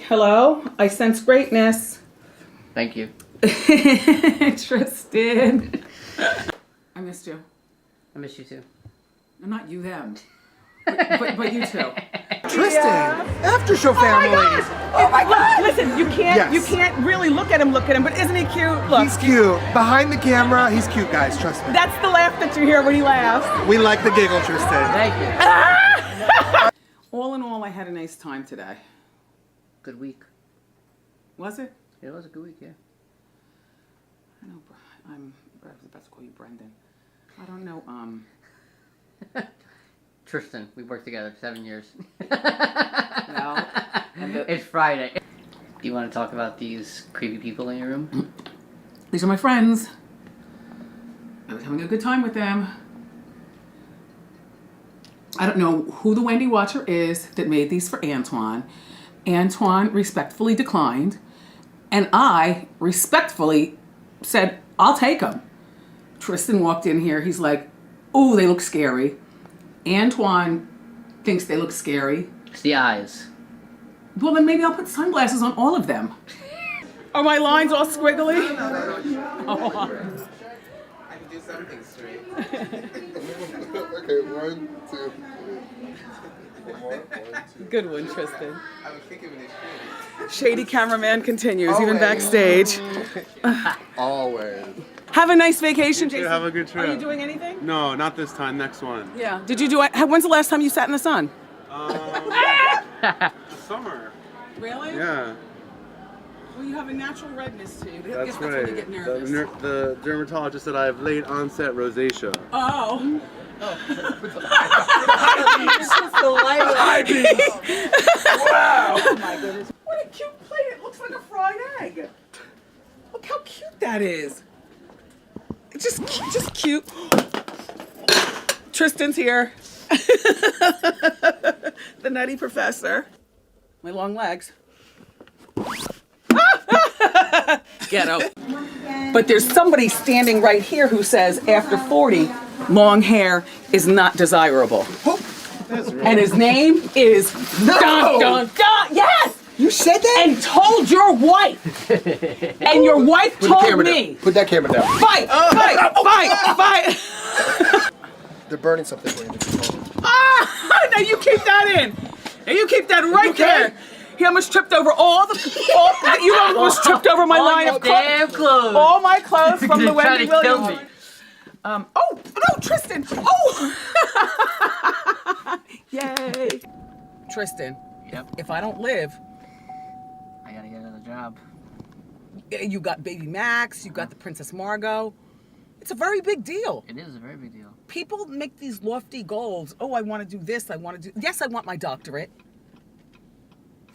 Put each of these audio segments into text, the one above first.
Hello? I sense greatness. Thank you. Tristan. I missed you. I miss you too. No, not you, them. But you too. Tristan, after show family. Oh my God! Listen, you can't Yes. really look at him, but isn't he cute? Look. He's cute. Behind the camera, he's cute, guys. Trust me. That's the laugh that you hear when he laughs. We like the giggle, Tristan. Thank you. All in all, I had a nice time today. Good week. Was it? It was a good week, yeah. I know, I was about to call you Brendan. I don't know, Tristan, we worked together 7 years. No. It's Friday. Do you want to talk about these creepy people in your room? These are my friends. I was having a good time with them. I don't know who the Wendy Watcher is that made these for Antoine. Antoine respectfully declined, and I respectfully said, I'll take them. Tristan walked in here, he's like, oh, they look scary. Antoine thinks they look scary. It's the eyes. Well, then maybe I'll put sunglasses on all of them. Are my lines all squiggly? I can do something straight. Okay, 1, 2, 3. One more. 1, 2. Good one, Tristan. I was thinking when it's Shady cameraman continues, even backstage. Always. Have a nice vacation, Jason. Have a good trip. Are you doing anything? No, not this time. Next one. Yeah. Did you do it? When's the last time you sat in the sun? Summer. Really? Yeah, Well, you have a natural redness to you. I that's guess right. that's when you get nervous. The dermatologist said I have late onset rosacea. Oh. Wow! Oh my goodness. What a cute plate. It looks like a fried egg. Look how cute that is. It's just cute. Tristan's here. The nutty professor. My long legs. Ghetto. But there's somebody standing right here who says after 40, long hair is not desirable. And his name is Dun Dun Dun. Yes! You said that? And told your wife. And your wife Put the told camera me. down. Put that camera down. Fight! Fight! They're burning something for you. Ah! Now you keep that in. Now you keep that right there. He almost tripped over you almost tripped over my line of Damn clothes. all my clothes from the Trying Wendy to kill Williams. me. Oh no, Tristan! Oh, yay, Tristan. Yep. If I don't live, I gotta get another job. you got Baby Max, you got the Princess Margot. It's a very big deal. It is a very big deal. People make these lofty goals. Oh, I want to do this. Yes, I want my doctorate.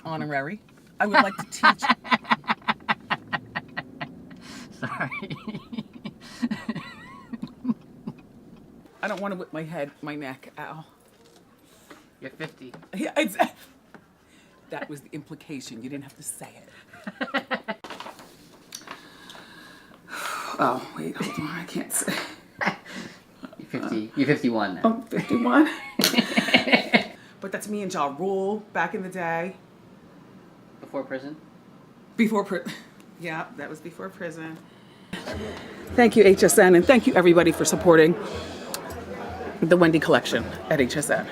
Honorary. I would like to teach. Sorry. I don't want to whip my neck. Ow. You're 50. Yeah, that was the implication. You didn't have to say it. Oh, wait, hold on. I can't say. You're 50. You're 51 now. I'm 51. But that's me and Ja Rule back in the day. Before prison? Yeah, that was before prison. Thank you, HSN, and thank you, everybody, for supporting the Wendy collection at HSN.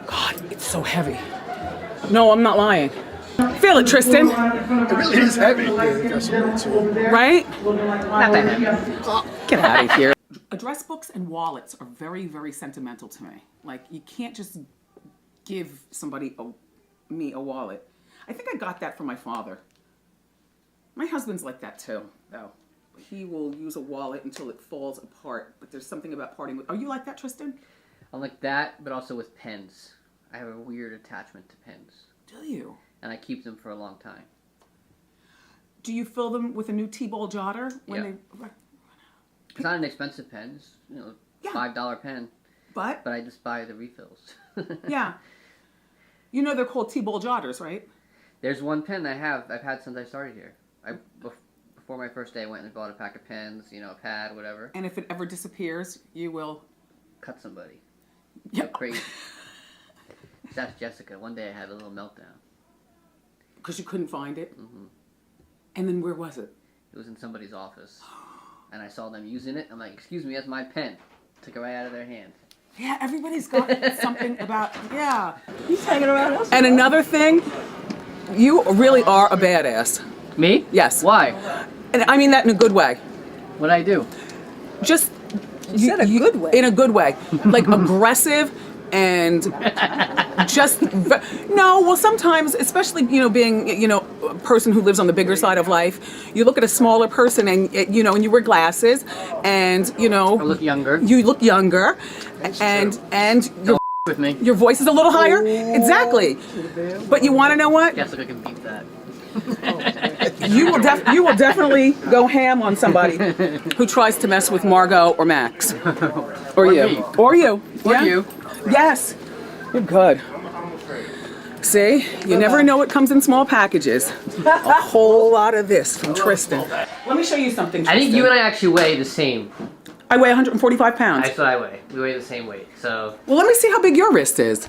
God, it's so heavy. No, I'm not lying. Feel it, Tristan. It really is heavy. Right? Not that heavy. Get out of here. Address books and wallets are very, very sentimental to me. Like, you can't just give somebody me a wallet. I think I got that from my father. My husband's like that too, though. He will use a wallet until it falls apart, but there's something about parting with... Are you like that, Tristan? I'm like that, but also with pens. I have a weird attachment to pens. Do you? And I keep them for a long time. Do you fill them with a new T-ball jotter when Yeah. It's not an expensive pen. It's, Yeah. $5 pen. But I just buy the refills. yeah. You know they're called T-ball jotters, right? There's one pen I've had since I started here. Before my first day, I went and bought a pack of pens, a pad, whatever. And if it ever disappears, you will... Cut somebody. Yeah. Go crazy. That's Jessica. One day I had a little meltdown. Because you couldn't find it? Mm-hmm. And then where was it? It was in somebody's office. And I saw them using it. I'm like, excuse me, that's my pen. Took it right out of their hand. Yeah, everybody's got something about, yeah. He's hanging around us. And another thing, you really are a badass. Me? Yes. Why? And I mean that in a good way. What'd I do? Just You said a good way. in a good way, like aggressive and just no. Well, sometimes, especially being a person who lives on the bigger side of life, you look at a smaller person and and you wear glasses and I look younger. you look younger, and With me. your voice is a little higher. Exactly. But you want to know what? Yes, I can beat that. You will definitely go ham on somebody who tries to mess with Margot or Max. Or you. me. Or you. Or Yeah? you. Yes. You're good. See? You never know what comes in small packages. A whole lot of this from Tristan. Let me show you something, I Tristan. think you and I actually weigh the same. I weigh 145 pounds. That's what I weigh. We weigh the same weight. So Well, let me see how big your wrist is.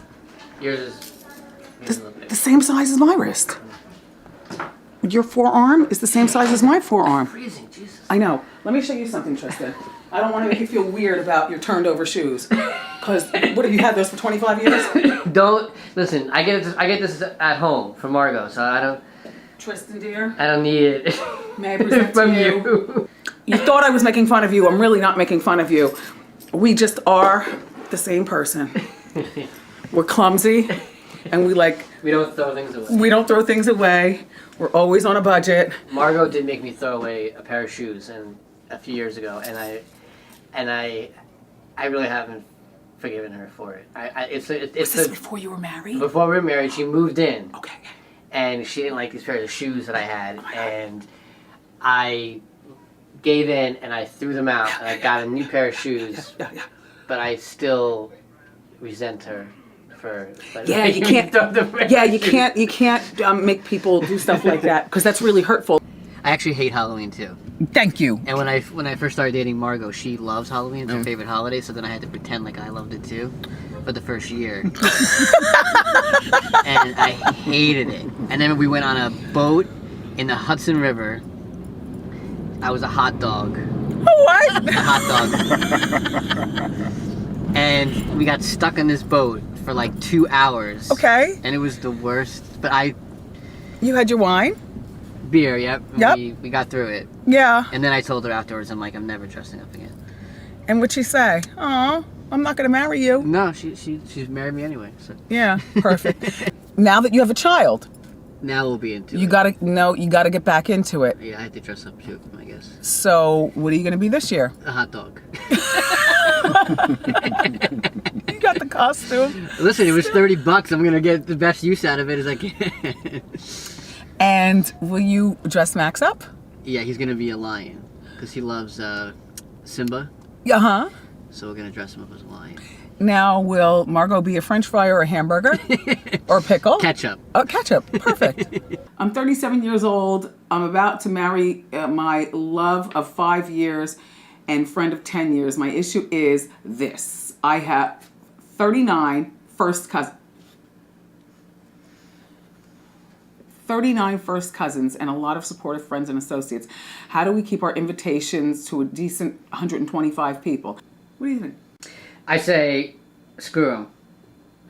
yours is a little bit. The same size as my wrist. Your forearm is the same size as my forearm. Freezing, Jesus. I know. Let me show you something, Tristan. I don't want to make you feel weird about your turned over shoes. Because, what have you had those for 25 years? Don't listen. I get this at home from Margot, so I Tristan, dear, don't need it may I present from to you? you. You thought I was making fun of you. I'm really not making fun of you. We just are the same person. We're clumsy, and we don't throw things away. we don't throw things away. We're always on a budget. Margot did make me throw away a pair of shoes a few years ago, and I really haven't forgiven her for it. Was this before you were married? Before we were married, she moved in, Okay. and she didn't like these pairs of shoes that I had, and I gave in and I threw them out, and I got a new pair of shoes, Yeah. but I still resent her for. Yeah, you can't. Yeah, you can't make people do stuff like that because that's really hurtful. I actually hate Halloween too. Thank you. And when I first started dating Margot, she loves Halloween. It's her favorite holiday. So then I had to pretend like I loved it too, for the first year. And I hated it. And then we went on a boat in the Hudson River. I was a hot dog. What? A hot dog. And we got stuck on this boat for like 2 hours. Okay. And it was the worst. But You had your wine? beer, yep. Yep. We got through it. Yeah. And then I told her afterwards, I'm like, I'm never dressing up again. And what'd she say? Oh, I'm not gonna marry you. No, she's married me anyway. So Yeah, perfect. Now that you have a child, now we'll be into it. you gotta get back into it. Yeah, I had to dress up too, I guess. So, what are you gonna be this year? A hot dog. You got the costume. Listen, it was $30. I'm gonna get the best use out of it as I can. And will you dress Max up? Yeah, he's gonna be a lion because he loves Simba. Uh-huh. So we're gonna dress him up as a lion. Now, will Margot be a French fry or a hamburger? Or a pickle? Ketchup. Oh, ketchup. Perfect. I'm 37 years old. I'm about to marry my love of 5 years and friend of 10 years. My issue is this. I have 39 first cousins. 39 first cousins and a lot of supportive friends and associates. How do we keep our invitations to a decent 125 people? What do you think? I say, screw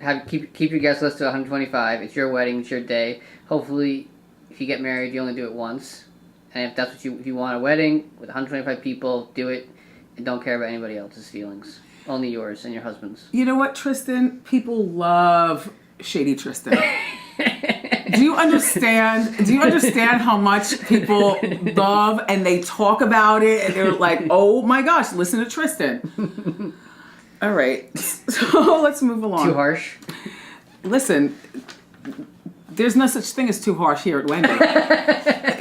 them. Keep your guest list to 125. It's your wedding. It's your day. Hopefully, if you get married, you only do it once. And if that's what if you want a wedding with 125 people, do it, and don't care about anybody else's feelings. Only yours and your husband's. You know what, Tristan? People love Shady Tristan. Do you understand? Do you understand how much people love and they talk about it and they're like, "Oh my gosh, listen to Tristan." All right, so let's move along. Too harsh? Listen, there's no such thing as too harsh here at Wendy.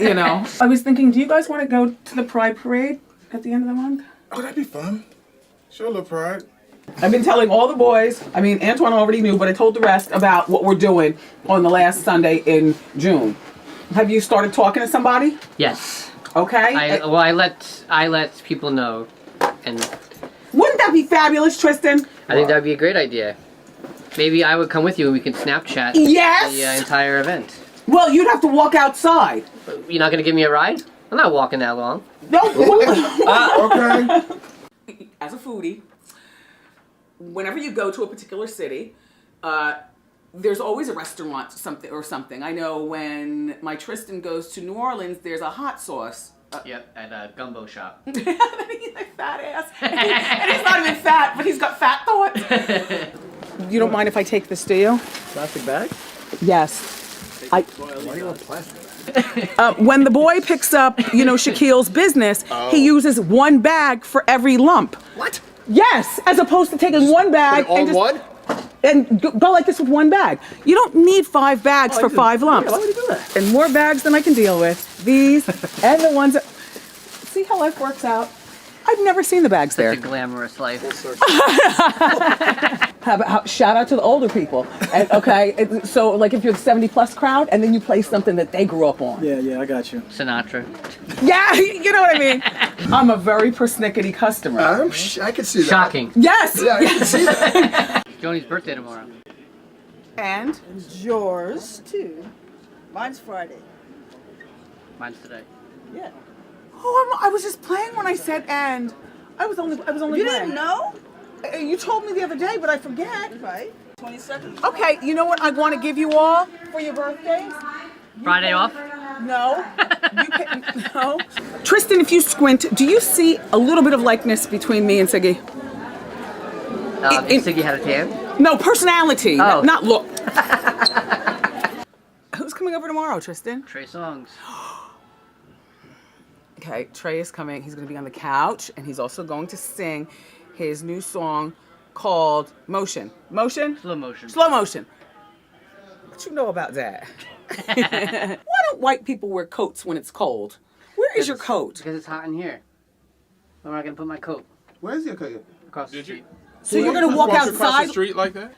You know, I was thinking, do you guys want to go to the Pride Parade at the end of the month? Oh, that'd be fun. Show a little pride. I've been telling all the boys, I mean, Antoine already knew, but I told the rest about what we're doing on the last Sunday in June. Have you started talking to somebody? Yes. Okay. I let people know, and Wouldn't that be fabulous, Tristan? I think that'd be a great idea. Maybe I would come with you and we could Snapchat Yes! the entire event. Well, you'd have to walk outside. You're not gonna give me a ride? I'm not walking that long. No. Okay. As a foodie, whenever you go to a particular city, there's always a restaurant something. I know when my Tristan goes to New Orleans, there's a hot sauce. Yep, at a gumbo shop. He's like fat ass. And he's not even fat, but he's got fat thoughts. You don't mind if I take this, do you? Plastic bag? Yes. Why do you want plastic? When the boy picks up, Shaquille's business, he uses one bag for every lump. What? Yes, as opposed to taking one bag All and just one? and go like this with one bag. You don't need 5 bags for 5 lumps. Yeah, why would you do that? And more bags than I can deal with. These and the ones that... See how life works out? I've never seen the bags there. It's a glamorous life. Shout out to the older people. And, okay, so like if you're the 70+ crowd and then you play something that they grew up on. Yeah, I got you. Sinatra. Yeah, you know what I mean? I'm a very persnickety customer. I can see that. Shocking. Yes! Yeah, I can see that. Joni's birthday tomorrow. And? It's yours, too. Mine's Friday. Mine's today. Yeah. Oh, I was just playing when I said and. I was only You playing. didn't know? You told me the other day, but I forget. Right. 22nd. Okay, you know what I want to give you all for your birthdays? Friday off? No. No. Tristan, if you squint, do you see a little bit of likeness between me and Siggy? Siggy had a tan? No, personality, Oh. not look. Who's coming over tomorrow, Tristan? Trey Songs. Okay, Trey is coming. He's going to be on the couch, and he's also going to sing his new song called Motion. Motion? Slow motion. Slow motion. What you know about that? Why don't white people wear coats when it's cold? Where is your coat? Because it's hot in here. Where am I going to put my coat? Where's your coat? Across the Did you? street. So you're going to walk across the outside? street like that?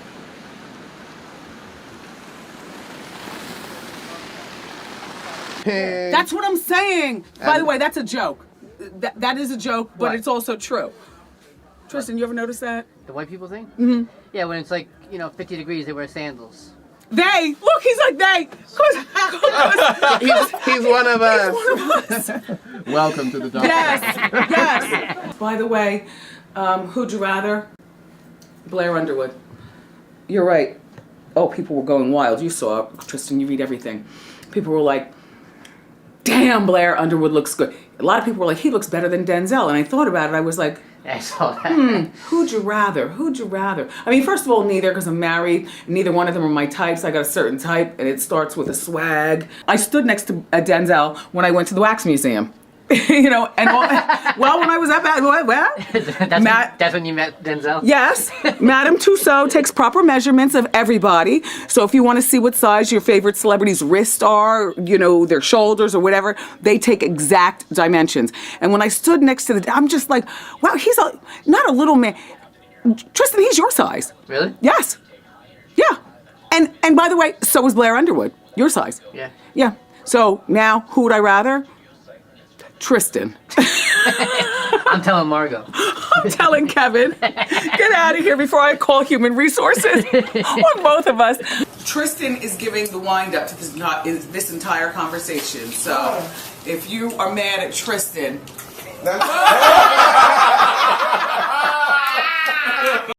That's what I'm saying. By the way, that's a joke. That is a joke, but What? it's also true. Tristan, you ever notice that? The white people thing? Mm-hmm. Yeah, when it's like, 50 degrees, they wear sandals. They! Look, he's like they! He's one of us. One of us. Welcome to the dark. Yes. By the way, who'd you rather? Blair Underwood. You're right. Oh, people were going wild. You saw, Tristan, you read everything. People were like, damn, Blair Underwood looks good. A lot of people were like, he looks better than Denzel. And I thought about it. I was like, I saw that. who'd you rather? Who'd you rather? I mean, first of all, neither, because I'm married. Neither one of them are my types. I got a certain type, and it starts with a swag. I stood next to Denzel when I went to the Wax Museum. And all, well, when I was at That's when you met Denzel? yes, Madame Tussauds takes proper measurements of everybody. So if you want to see what size your favorite celebrity's wrists are, their shoulders or whatever, they take exact dimensions. And when I stood next to I'm just like, wow, he's not a little man. Tristan, he's your size. Really? Yes. Yeah. And by the way, so is Blair Underwood, your size. Yeah. Yeah. So now, who would I rather? Tristan. I'm telling Margot. I'm telling Kevin, get out of here before I call human resources on both of us. Tristan is giving the wind up to this entire conversation. So if you are mad at Tristan,